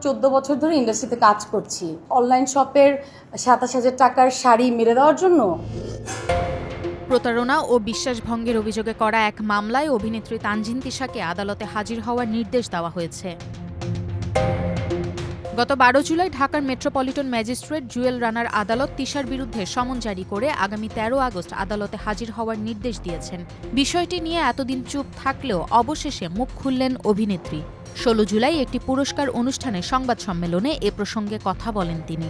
14 বছর ধরে ইন্ডাস্ট্রিতে কাজ করছি। অনলাইন শপের 27,000 টাকার শাড়ি মেরে দেওয়ার জন্য। প্রতারণা ও বিশ্বাসভঙ্গের অভিযোগে করা এক মামলায় অভিনেত্রী তানজিন তিশাকে আদালতে হাজির হওয়ার নির্দেশ দেওয়া হয়েছে। গত 12 জুলাই ঢাকার মেট্রোপলিটন ম্যাজিস্ট্রেট জুয়েল রানার আদালত তিশার বিরুদ্ধে সমন জারি করে আগামী 13 আগস্ট আদালতে হাজির হওয়ার নির্দেশ দিয়েছেন। বিষয়টি নিয়ে এতদিন চুপ থাকলেও অবশেষে মুখ খুললেন অভিনেত্রী। 16 জুলাই একটি পুরস্কার অনুষ্ঠানে সংবাদ সম্মেলনে এ প্রসঙ্গে কথা বলেন তিনি।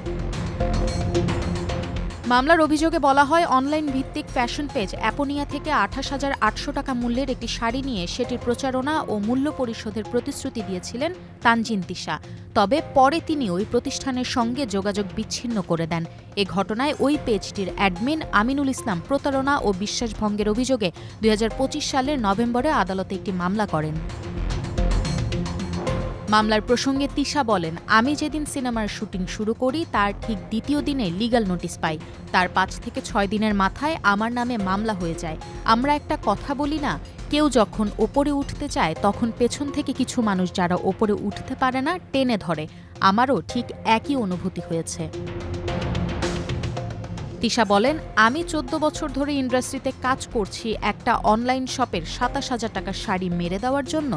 মামলার অভিযোগে বলা হয়, অনলাইন ভিত্তিক ফ্যাশন পেজ অ্যাপোনিয়া থেকে 28,800 টাকা মূল্যের একটি শাড়ি নিয়ে সেটির প্রচারণা ও মূল্য পরিশোধের প্রতিশ্রুতি দিয়েছিলেন তানজিন তিশা। তবে পরে তিনি ওই প্রতিষ্ঠানের সঙ্গে যোগাযোগ বিচ্ছিন্ন করে দেন। এ ঘটনায় ওই পেজটির অ্যাডমিন আমিনুল ইসলাম প্রতারণা ও বিশ্বাসভঙ্গের অভিযোগে 2025 সালের নভেম্বরে আদালতে একটি মামলা করেন। মামলার প্রসঙ্গে তিশা বলেন, আমি যেদিন সিনেমার শুটিং শুরু করি তার ঠিক দ্বিতীয় দিনে লিগ্যাল নোটিশ পাই। তার 5 থেকে 6 দিনের মাথায় আমার নামে মামলা হয়ে যায়। আমরা একটা কথা বলি না, কেউ যখন ওপরে উঠতে চায় তখন পেছন থেকে কিছু মানুষ যারা ওপরে উঠতে পারে না টেনে ধরে। আমারও ঠিক একই অনুভূতি হয়েছে। তিশা বলেন, আমি 14 বছর ধরে ইন্ডাস্ট্রিতে কাজ করছি একটা অনলাইন শপের 27,000 টাকার শাড়ি মেরে দেওয়ার জন্য।